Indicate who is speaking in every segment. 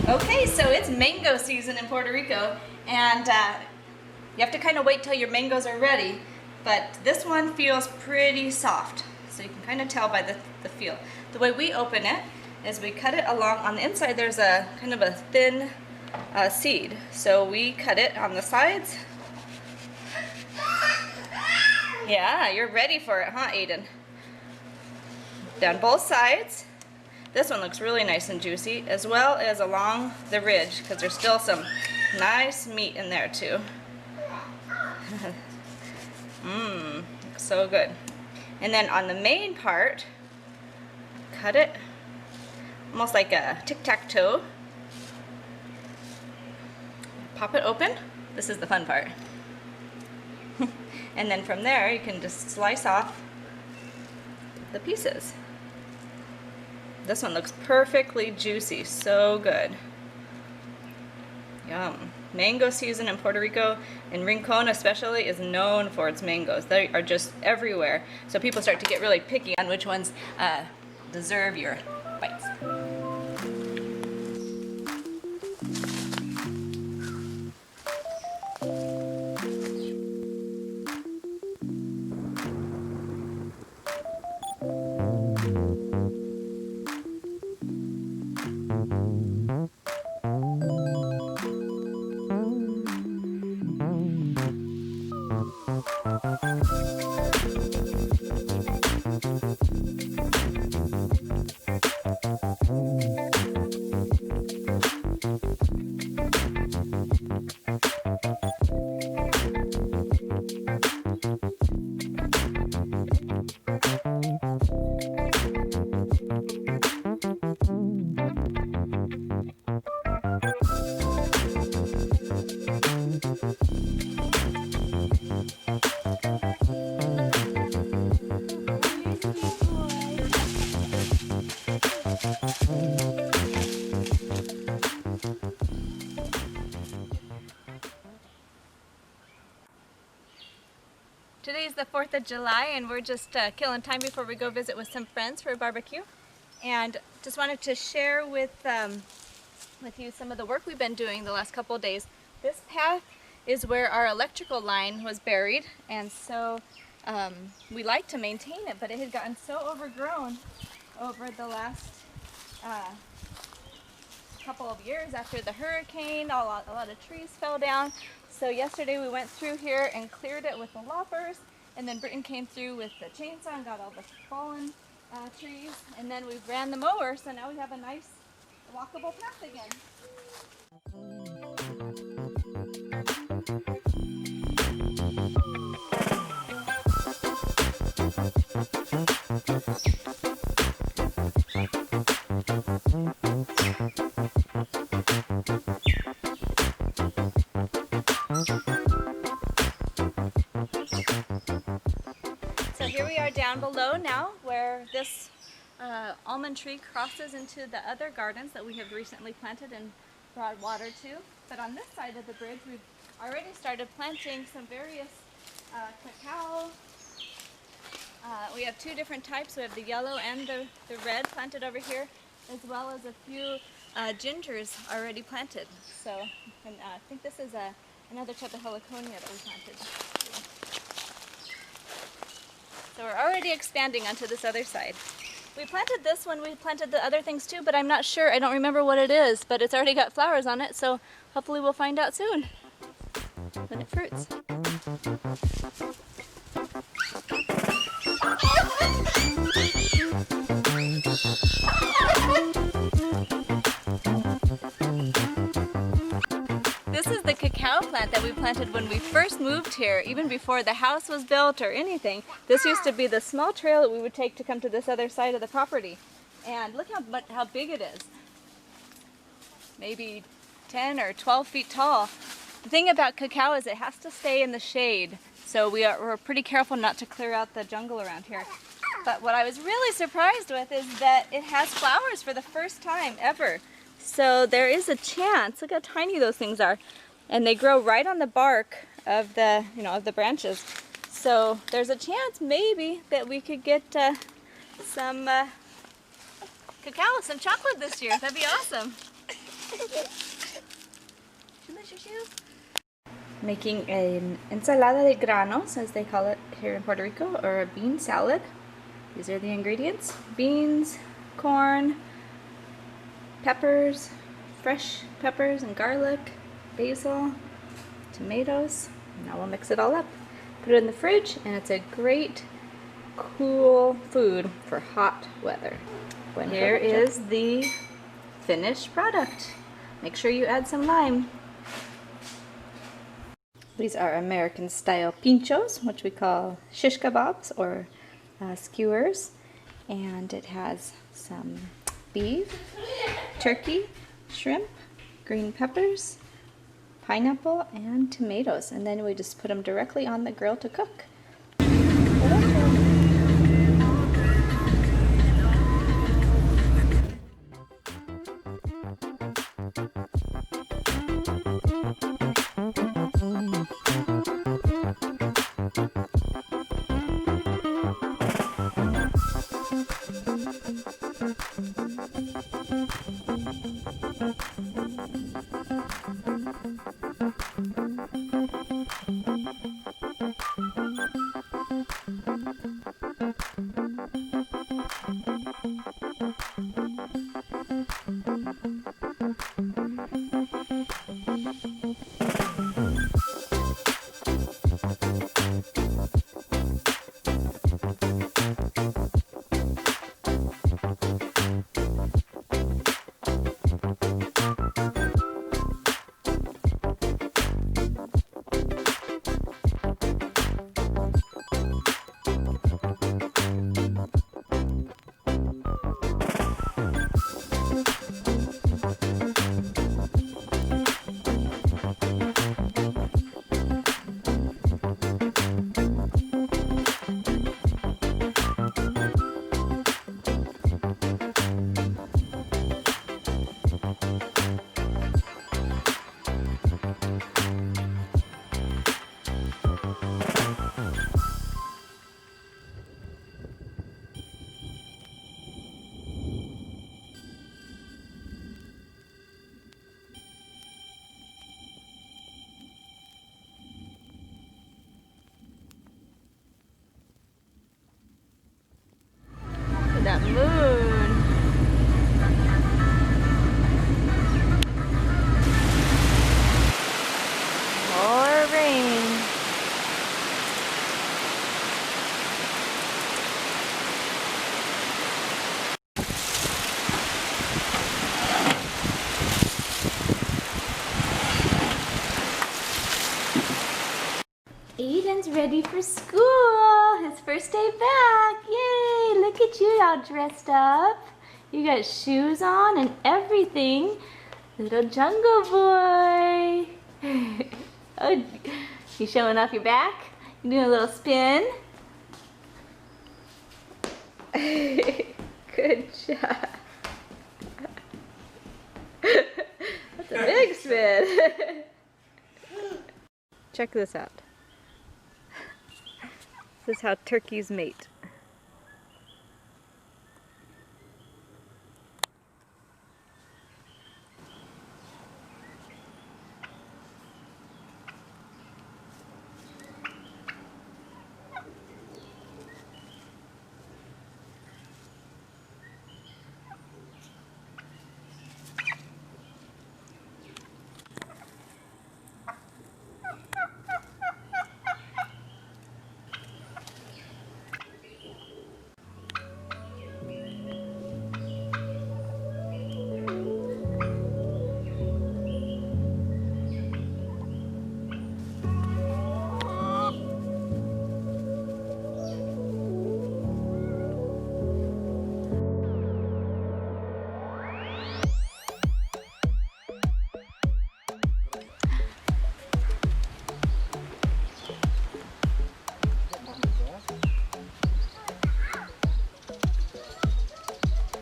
Speaker 1: Okay, so it's mango season in Puerto Rico, and you have to kind of wait till your mangoes are ready, but this one feels pretty soft, so you can kind of tell by the feel. The way we open it is we cut it along, on the inside there's a kind of a thin seed, so we cut it on the sides. Yeah, you're ready for it, huh, Aiden? Down both sides. This one looks really nice and juicy, as well as along the ridge, because there's still some nice meat in there too. Mmm, so good. And then on the main part, cut it almost like a tic-tac-toe. Pop it open. This is the fun part. And then from there, you can just slice off the pieces. This one looks perfectly juicy, so good. Yum. Mango season in Puerto Rico, and Rincon especially, is known for its mangoes. They are just everywhere. So people start to get really picky on which ones deserve your bites. Today's the 4th of July, and we're just killing time before we go visit with some friends for a barbecue. And just wanted to share with you some of the work we've been doing the last couple of days. This path is where our electrical line was buried, and so we like to maintain it, but it had gotten so overgrown over the last couple of years after the hurricane. A lot of trees fell down. So yesterday we went through here and cleared it with the loppers, and then Britton came through with the chainsaw and got all the fallen trees, and then we ran the mower, so now we have a nice walkable path again. So here we are down below now, where this almond tree crosses into the other gardens that we have recently planted and brought water to. But on this side of the bridge, we've already started planting some various cacao. We have two different types. We have the yellow and the red planted over here, as well as a few gingers already planted. So I think this is another type of heliconia that we planted. So we're already expanding onto this other side. We planted this when we planted the other things too, but I'm not sure. I don't remember what it is, but it's already got flowers on it, so hopefully we'll find out soon when it fruits. This is the cacao plant that we planted when we first moved here, even before the house was built or anything. This used to be the small trail that we would take to come to this other side of the property. And look how big it is. Maybe 10 or 12 feet tall. The thing about cacao is it has to stay in the shade, so we're pretty careful not to clear out the jungle around here. But what I was really surprised with is that it has flowers for the first time ever. So there is a chance, look how tiny those things are, and they grow right on the bark of the, of the branches. So there's a chance maybe that we could get some cacao, some chocolate this year. That'd be awesome. Making an ensalada de granos, as they call it here in Puerto Rico, or a bean salad. These are the ingredients: beans, corn, peppers, fresh peppers and garlic, basil, tomatoes. Now we'll mix it all up. Put it in the fridge, and it's a great cool food for hot weather. Here is the finished product. Make sure you add some lime. These are American style pinchos, which we call shish kebabs or skewers. And it has some beef, turkey, shrimp, green peppers, pineapple, and tomatoes. And then we just put them directly on the grill to cook. That moon. More rain. Aiden's ready for school. His first day back. Yay! Look at you all dressed up. You got shoes on and everything. Little jungle boy. Oh, you showing off your back? You doing a little spin? Good job. That's a big spin. Check this out. This is how turkeys mate.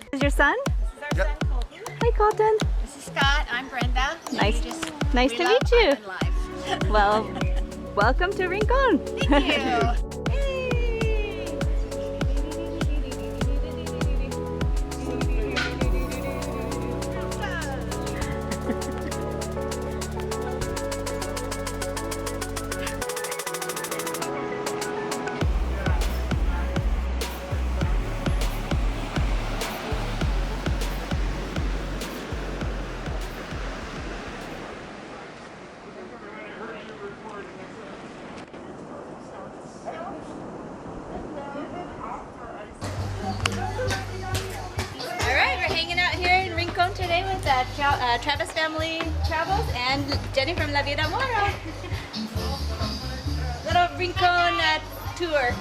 Speaker 1: This is your son?
Speaker 2: This is our son, Colton.
Speaker 1: Hi, Colton.
Speaker 2: This is Scott. I'm Brenda.
Speaker 1: Nice to meet you. Well, welcome to Rincon.
Speaker 2: Thank you.
Speaker 1: Travis Family Travels and Jenny from La Vida Mora. Little Rincon tour.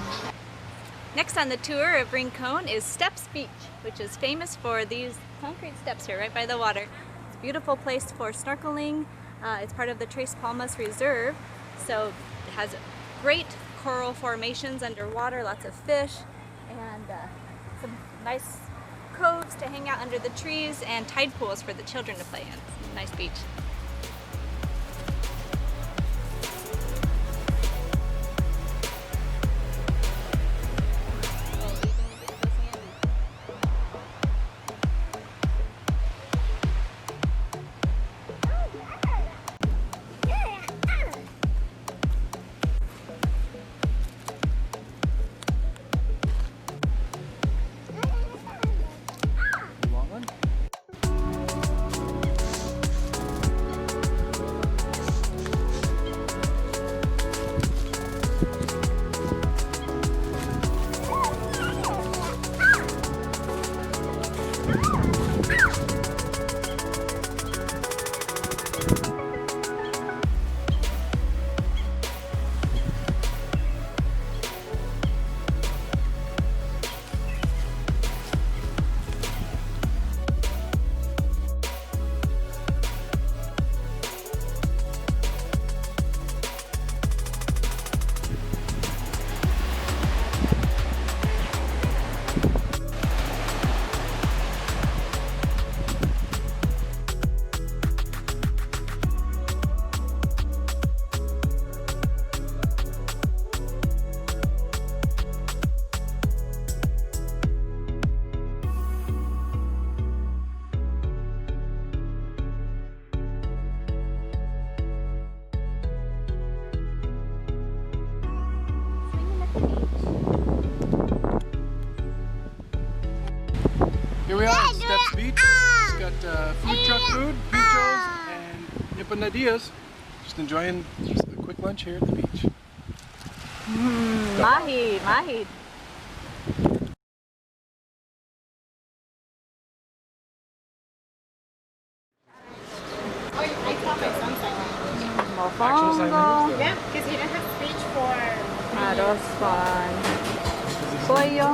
Speaker 1: Next on the tour of Rincon is Steps Beach, which is famous for these concrete steps here right by the water. It's a beautiful place for snorkeling. It's part of the Tres Palmas Reserve, so it has great coral formations underwater, lots of fish, and some nice coves to hang out under the trees and tide pools for the children to play in. It's a nice beach.
Speaker 3: Here we are at Steps Beach. It's got food truck food, pinchos, and empanadillas. Just enjoying just a quick lunch here at the beach.
Speaker 1: Mahi, mahi.
Speaker 2: I taught my son sign language.
Speaker 3: Actual sign language?
Speaker 2: Yeah, because he didn't have speech for
Speaker 1: Arroz con pollo.